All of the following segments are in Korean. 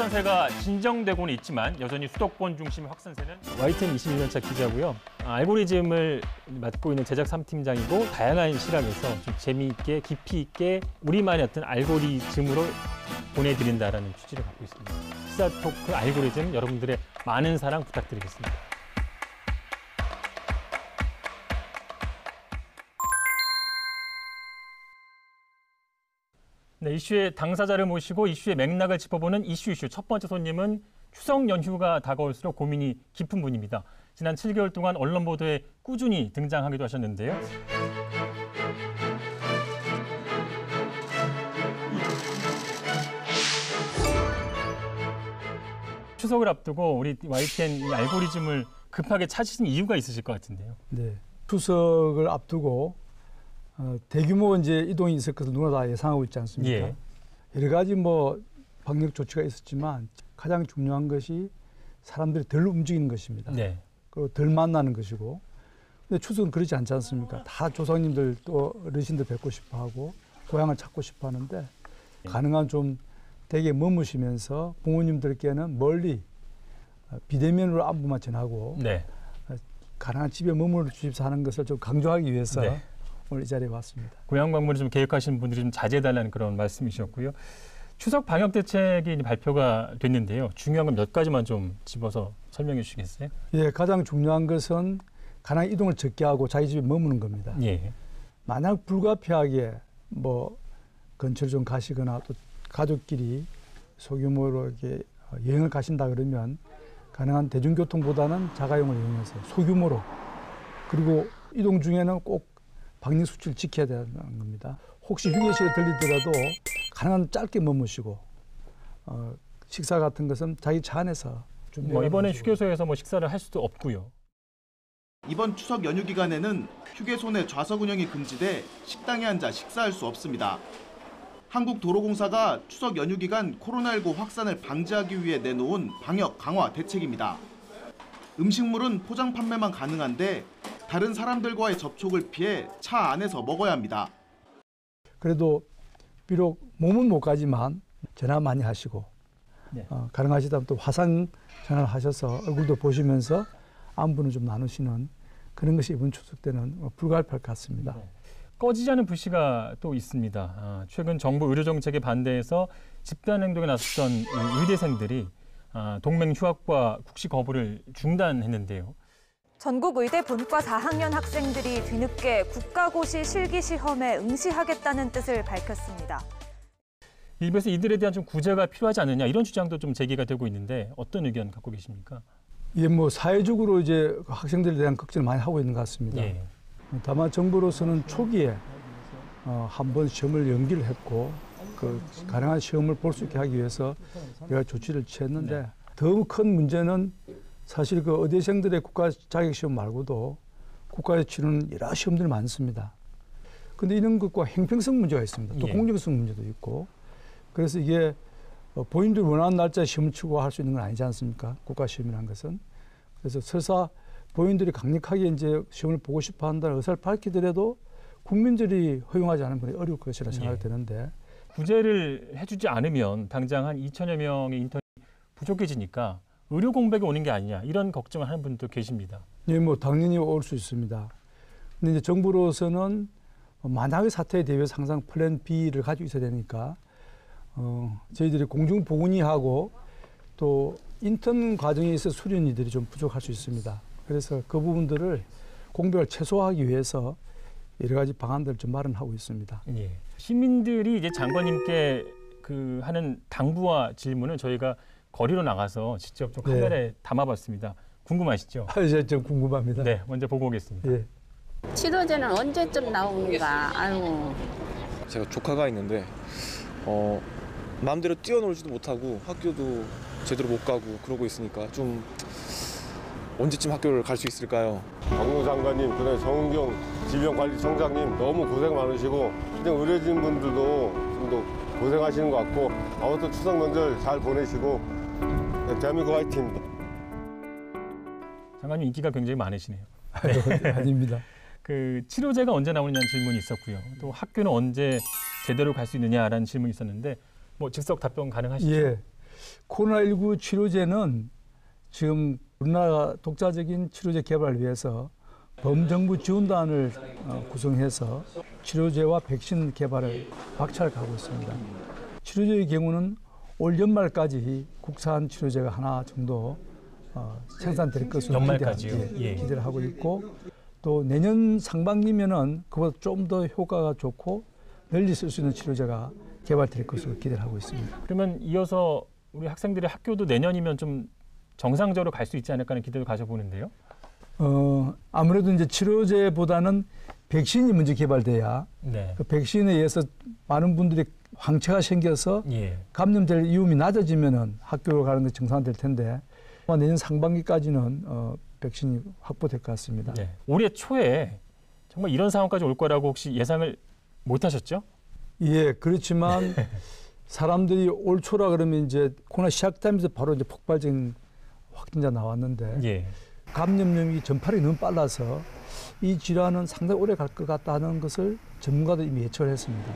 확산세가 진정되고는 있지만 여전히 수도권 중심의 확산세는 YTN 21년차 기자고요. 알고리즘을 맡고 있는 제작 3팀장이고 다양한 시각에서 좀 재미있게 깊이 있게 우리만의 어떤 알고리즘으로 보내드린다라는 취지를 갖고 있습니다. 시사 토크 알고리즘 여러분들의 많은 사랑 부탁드리겠습니다. 네, 이슈의 당사자를 모시고 이슈의 맥락을 짚어보는 이슈 첫 번째 손님은 추석 연휴가 다가올수록 고민이 깊은 분입니다. 지난 7개월 동안 언론 보도에 꾸준히 등장하기도 하셨는데요. 추석을 앞두고 우리 YTN 이 알고리즘을 급하게 찾으신 이유가 있으실 것 같은데요. 네, 추석을 앞두고 대규모 이제 이동이 있을 것을 누구나 다 예상하고 있지 않습니까? 예. 여러 가지 방역 조치가 있었지만 가장 중요한 것이 사람들이 덜 움직이는 것입니다. 네. 그리고 덜 만나는 것이고. 근데 추석은 그렇지 않지 않습니까? 다 조상님들 또 어르신들 뵙고 싶어하고 고향을 찾고 싶어하는데 가능한 좀 댁에 머무시면서 부모님들께는 멀리 비대면으로 안부만 전하고 네. 가능한 집에 머물러 주십사 하는 것을 좀 강조하기 위해서 네. 오늘 이 자리에 왔습니다. 고향 방문을 좀 계획하시는 분들이 좀 자제해달라는 그런 말씀이셨고요. 추석 방역 대책이 발표가 됐는데요. 중요한 건 몇 가지만 좀 집어서 설명해 주시겠어요? 예, 가장 중요한 것은 가능한 이동을 적게 하고 자기 집에 머무는 겁니다. 예. 만약 불가피하게 근처를 좀 가시거나 또 가족끼리 소규모로 이렇게 여행을 가신다 그러면 가능한 대중교통보다는 자가용을 이용해서 소규모로 그리고 이동 중에는 꼭 방역 수칙을 지켜야 되는 겁니다. 혹시 휴게실에 들리더라도 가능한 짧게 머무시고 식사 같은 것은 자기 차 안에서 이번에 휴게소에서 식사를 할 수도 없고요. 이번 추석 연휴 기간에는 휴게소 내 좌석 운영이 금지돼 식당에 앉아 식사할 수 없습니다. 한국도로공사가 추석 연휴 기간 코로나19 확산을 방지하기 위해 내놓은 방역 강화 대책입니다. 음식물은 포장 판매만 가능한데 다른 사람들과의 접촉을 피해 차 안에서 먹어야 합니다. 그래도 비록 몸은 못 가지만 전화 많이 하시고 네. 가능하시다면 또 화상 전화를 하셔서 얼굴도 보시면서 안부는 좀 나누시는 그런 것이 이번 추석 때는 불가피할 것 같습니다. 네. 꺼지지 않은 불씨가 또 있습니다. 최근 정부 의료정책에 반대해서 집단행동에 나섰던 의대생들이 동맹 휴학과 국시 거부를 중단했는데요. 전국 의대 본과 4학년 학생들이 뒤늦게 국가고시 실기시험에 응시하겠다는 뜻을 밝혔습니다. 일부에서 이들에 대한 좀 구제가 필요하지 않느냐 이런 주장도 좀 제기가 되고 있는데 어떤 의견 갖고 계십니까? 예, 사회적으로 이제 학생들에 대한 걱정을 많이 하고 있는 것 같습니다. 예. 다만 정부로서는 초기에 한번 시험을 연기를 했고 가능한 시험을 볼 수 있게 하기 위해서 여러 조치를 취했는데 더 큰 문제는 사실 의대생들의 국가 자격 시험 말고도 국가에서 치르는 여러 시험들이 많습니다. 그런데 이런 것과 형평성 문제가 있습니다. 또 공정성 문제도 있고 그래서 이게 본인들이 원하는 날짜에 시험을 치고 할 수 있는 건 아니지 않습니까? 국가 시험이라는 것은. 그래서 설사 본인들이 강력하게 이제 시험을 보고 싶어 한다는 의사를 밝히더라도 국민들이 허용하지 않으면 어려울 것이라 생각이 드는데 구제를 해주지 않으면 당장 한 2천여 명의 인턴이 부족해지니까 의료 공백이 오는 게 아니냐 이런 걱정을 하는 분도 계십니다. 예, 당연히 올 수 있습니다. 근데 이제 정부로서는 만약의 사태에 대비해서 항상 플랜 B를 가지고 있어야 되니까 저희들이 공중보건의하고 또 인턴 과정에 있어서 수련의들이 좀 부족할 수 있습니다. 그래서 그 부분들을 공백을 최소화하기 위해서 여러 가지 방안들을 좀 마련하고 있습니다. 예. 시민들이 이제 장관님께 하는 당부와 질문을 저희가 거리로 나가서 직접 좀 카메라에 담아봤습니다. 궁금하시죠? 이제 좀 궁금합니다. 네, 먼저 보고 오겠습니다. 예. 치료제는 언제쯤 나오는가? 아유. 제가 조카가 있는데 마음대로 뛰어놀지도 못하고 학교도 제대로 못 가고 그러고 있으니까 좀 언제쯤 학교를 갈 수 있을까요? 박무 장관님, 그다음에 정은경 질병관리청장님 너무 고생 많으시고 그냥 의료진 분들도 좀 더 고생하시는 것 같고 아무튼 추석 명절 잘 보내시고 대한민국 화이팅입니다. 장관님 인기가 굉장히 많으시네요. 아닙니다. 치료제가 언제 나오느냐는 질문이 있었고요. 또 학교는 언제 제대로 갈 수 있느냐라는 질문이 있었는데 즉석 답변 가능하시죠? 예. 코로나19 치료제는 지금 우리나라 독자적인 치료제 개발을 위해서 범정부 지원단을 구성해서 치료제와 백신 개발을 박차를 가고 있습니다. 치료제의 경우는 올 연말까지 국산 치료제가 하나 정도 생산될 것으로 연말까지요? 기대를 하고 있고, 또 내년 상반기면은 그보다 좀 더 효과가 좋고 널리 쓸 수 있는 치료제가 개발될 것으로 기대를 하고 있습니다. 그러면 이어서 우리 학생들의 학교도 내년이면 좀 정상적으로 갈 수 있지 않을까 하는 기대를 가져보는데요. 아무래도 이제 치료제보다는 백신이 먼저 개발돼야 네. 그 백신에 의해서 많은 분들이 황체가 생겨서 예. 감염될 위험이 낮아지면은 학교로 가는 게 정상화될 텐데 아마 내년 상반기까지는 백신이 확보될 것 같습니다. 네. 올해 초에 정말 이런 상황까지 올 거라고 혹시 예상을 못 하셨죠? 예, 그렇지만 사람들이 올 초라 그러면 이제 코로나 시작되면서 바로 이제 폭발적인 확진자 나왔는데 예. 감염력이 전파력이 너무 빨라서 이 질환은 상당히 오래 갈 것 같다는 것을 전문가들이 이미 예측을 했습니다.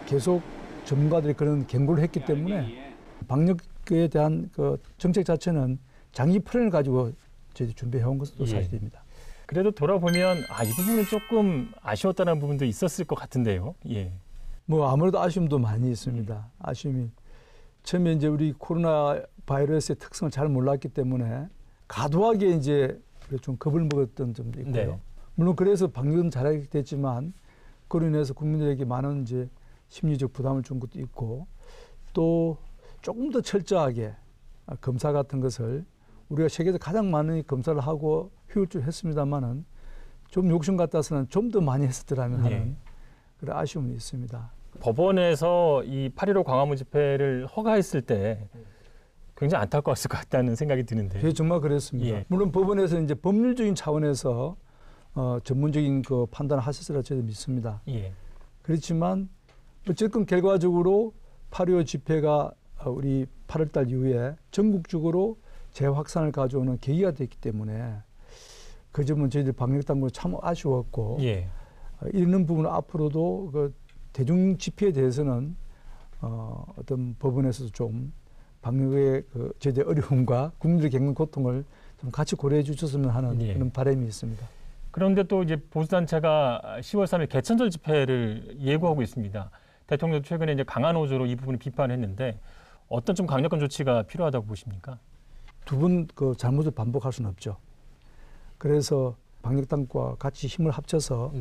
계속 전문가들이 그런 경고를 했기 때문에 방역에 대한 그 정책 자체는 장기 플랜을 가지고 저희들이 준비해온 것도 사실입니다. 그래도 돌아보면 이 부분은 조금 아쉬웠다는 부분도 있었을 것 같은데요. 예. 뭐 아무래도 아쉬움도 많이 있습니다. 아쉬움이 처음에 이제 우리 코로나 바이러스의 특성을 잘 몰랐기 때문에 과도하게 이제 좀 겁을 먹었던 점도 있고요. 네. 물론 그래서 방역은 잘하게 됐지만 그로 인해서 국민들에게 많은 이제 심리적 부담을 준 것도 있고, 또 조금 더 철저하게 검사 같은 것을 우리가 세계에서 가장 많은 검사를 하고 효율적으로 했습니다만은 좀 욕심 같아서는 좀 더 많이 했었더라면 하는 그런 아쉬움이 있습니다. 법원에서 이 8.15 광화문 집회를 허가했을 때 굉장히 안타까웠을 것 같다는 생각이 드는데. 예, 정말 그랬습니다. 예. 물론 법원에서 이제 법률적인 차원에서 전문적인 그 판단을 하셨으리라 저는 믿습니다. 예. 그렇지만 어쨌든 결과적으로 8.15 집회가 우리 8월 달 이후에 전국적으로 재확산을 가져오는 계기가 됐기 때문에 그 점은 저희들 방역당국은 참 아쉬웠고 예. 이런 부분은 앞으로도 그 대중 집회에 대해서는 어떤 법원에서도 좀 방역의 그 저희들 어려움과 국민들이 겪는 고통을 좀 같이 고려해 주셨으면 하는 그런 바람이 있습니다. 그런데 또 이제 보수단체가 10월 3일 개천절 집회를 예고하고 있습니다. 대통령도 최근에 이제 강한 어조로 이 부분을 비판했는데 어떤 좀 강력한 조치가 필요하다고 보십니까? 두 번 그 잘못을 반복할 수는 없죠. 그래서 방역당국과 같이 힘을 합쳐서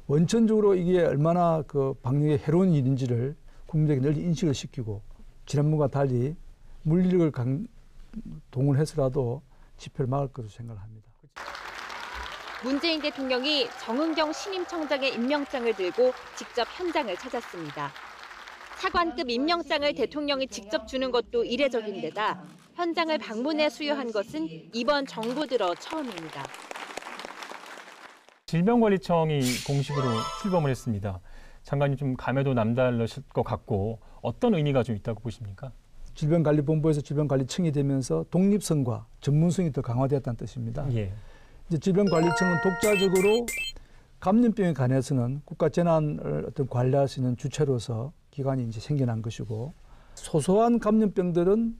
원천적으로 이게 얼마나 그 방역에 해로운 일인지를 국민에게 널리 인식을 시키고 지난번과 달리 물리력을 동원해서라도 집회를 막을 것으로 생각을 합니다. 문재인 대통령이 정은경 신임청장의 임명장을 들고 직접 현장을 찾았습니다. 차관급 임명장을 대통령이 직접 주는 것도 이례적인 데다 현장을 방문해 수여한 것은 이번 정부 들어 처음입니다. 질병관리청이 공식으로 출범을 했습니다. 장관님 좀 감회도 남다르실 것 같고 어떤 의미가 좀 있다고 보십니까? 질병관리본부에서 질병관리청이 되면서 독립성과 전문성이 더 강화되었다는 뜻입니다. 예. 이제 질병관리청은 독자적으로 감염병에 관해서는 국가 재난을 어떤 관리할 수 있는 주체로서 기관이 이제 생겨난 것이고, 소소한 감염병들은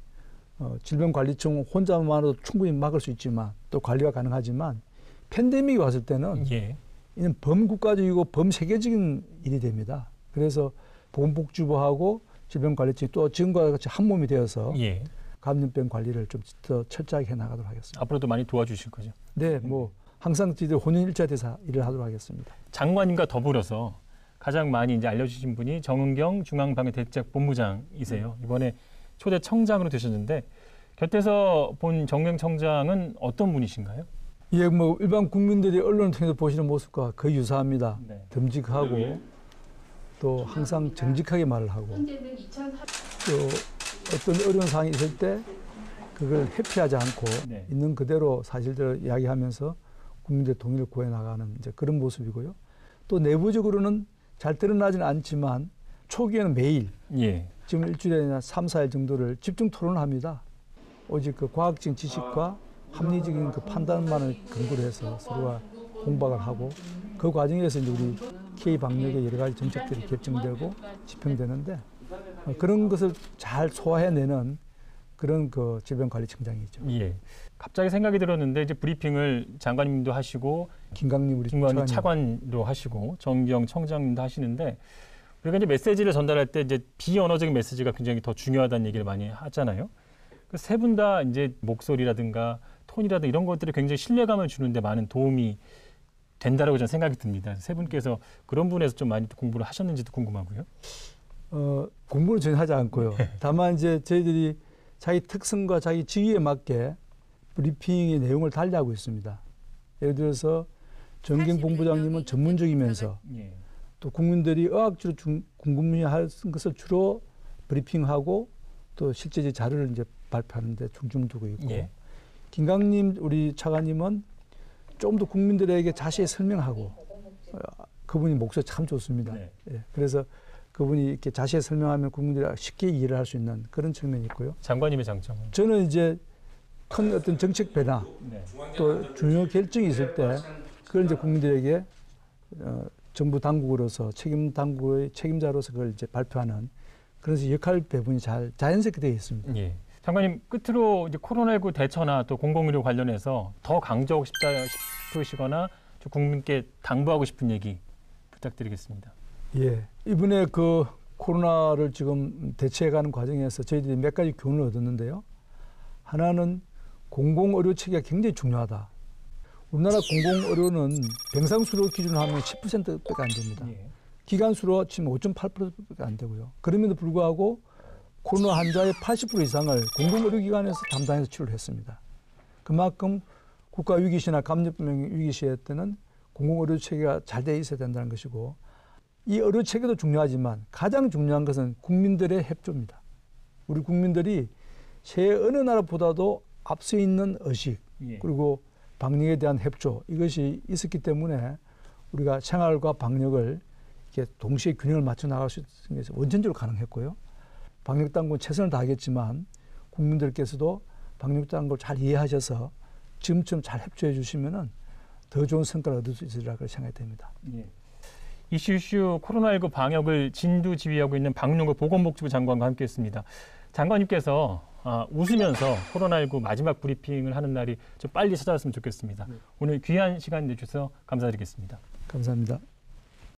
질병관리청 혼자만으로도 충분히 막을 수 있지만 또 관리가 가능하지만 팬데믹이 왔을 때는 이는 범국가적이고 범세계적인 일이 됩니다. 그래서 보건복지부하고 질병관리청이 또 지금과 같이 한 몸이 되어서 감염병 관리를 좀 더 철저하게 해나가도록 하겠습니다. 앞으로도 많이 도와주실 거죠? 네, 뭐 항상 저희들 혼연일체돼서 일을 하도록 하겠습니다. 장관님과 더불어서 가장 많이 이제 알려주신 분이 정은경 중앙방역대책본부장이세요. 이번에 초대 청장으로 되셨는데 곁에서 본 정은경 청장은 어떤 분이신가요? 예, 뭐 일반 국민들이 언론을 통해서 보시는 모습과 거의 유사합니다. 듬직하고 또 항상 정직하게 말을 하고 또 어떤 어려운 상황이 있을 때 그걸 회피하지 않고 있는 그대로 사실대로 이야기하면서 국민들의 동의를 구해 나가는 이제 그런 모습이고요. 또 내부적으로는 잘 드러나지는 않지만 초기에는 매일 지금 일주일에 3, 4일 정도를 집중 토론을 합니다. 오직 그 과학적인 지식과 합리적인 그 판단만을 근거로 해서 서로가 공박을 하고 그 과정에서 이제 우리 K 방역의 여러 가지 정책들이 결정되고 집행되는데 그런 것을 잘 소화해내는 그런 그 질병관리청장이죠. 예. 갑자기 생각이 들었는데 이제 브리핑을 장관님도 하시고 김강림 우리 김관님 차관님. 차관도 하시고 정경 청장님도 하시는데 우리가 이제 메시지를 전달할 때 이제 비언어적인 메시지가 굉장히 더 중요하다는 얘기를 많이 하잖아요. 세 분 다 이제 목소리라든가 톤이라든가 이런 것들이 굉장히 신뢰감을 주는데 많은 도움이 된다라고 저는 생각이 듭니다. 세 분께서 그런 부분에서 좀 많이 공부를 하셨는지도 궁금하고요. 공부는 전혀 하지 않고요. 다만 이제 저희들이 자기 특성과 자기 직위에 맞게 브리핑의 내용을 달리하고 있습니다. 예를 들어서 정경 본부장님은 전문적이면서 예. 또 국민들이 의학적으로 궁금해하는 것을 주로 브리핑하고 또 실제 자료를 이제 발표하는 데 중점을 두고 있고 예. 김강림 우리 차관님은 좀 더 국민들에게 자세히 설명하고 그분이 목소리 참 좋습니다. 네. 예, 그래서 그분이 이렇게 자세히 설명하면 국민들이 쉽게 이해를 할 수 있는 그런 측면이 있고요. 장관님의 장점은? 저는 이제 큰 어떤 정책 변화 네. 또 중요 결정이 있을 때 그걸 이제 국민들에게 정부 당국으로서 책임 당국의 책임자로서 그걸 이제 발표하는 그래서 역할 배분이 잘 자연스럽게 되어 있습니다. 예. 장관님 끝으로 이제 코로나19 대처나 또 공공의료 관련해서 더 강조하고 싶다 싶으시거나 좀 국민께 당부하고 싶은 얘기 부탁드리겠습니다. 예, 이번에 그 코로나를 지금 대처해가는 과정에서 저희들이 몇 가지 교훈을 얻었는데요. 하나는 공공의료 체계가 굉장히 중요하다. 우리나라 공공의료는 병상수로 기준으로 하면 10%밖에 안 됩니다. 예. 기간수로 치면 5.8%밖에 안 되고요. 그럼에도 불구하고 코로나 환자의 80% 이상을 공공의료기관에서 담당해서 치료를 했습니다. 그만큼 국가위기시나 감염병 위기시에 때는 공공의료 체계가 잘 돼 있어야 된다는 것이고 이 의료 체계도 중요하지만 가장 중요한 것은 국민들의 협조입니다. 우리 국민들이 세계 어느 나라보다도 앞서 있는 의식 예. 그리고 방역에 대한 협조 이것이 있었기 때문에 우리가 생활과 방역을 이렇게 동시에 균형을 맞춰 나갈 수 있는 것이 원천적으로 가능했고요. 방역 당국은 최선을 다하겠지만 국민들께서도 방역 당국을 잘 이해하셔서 지금쯤 잘 협조해 주시면은 더 좋은 성과를 얻을 수 있으리라고 생각이 됩니다. 예. 이슈 코로나19 방역을 진두지휘하고 있는 박용국 보건복지부 장관과 함께했습니다. 장관님께서 웃으면서 코로나19 마지막 브리핑을 하는 날이 좀 빨리 찾아왔으면 좋겠습니다. 오늘 귀한 시간 내주셔서 감사드리겠습니다. 감사합니다.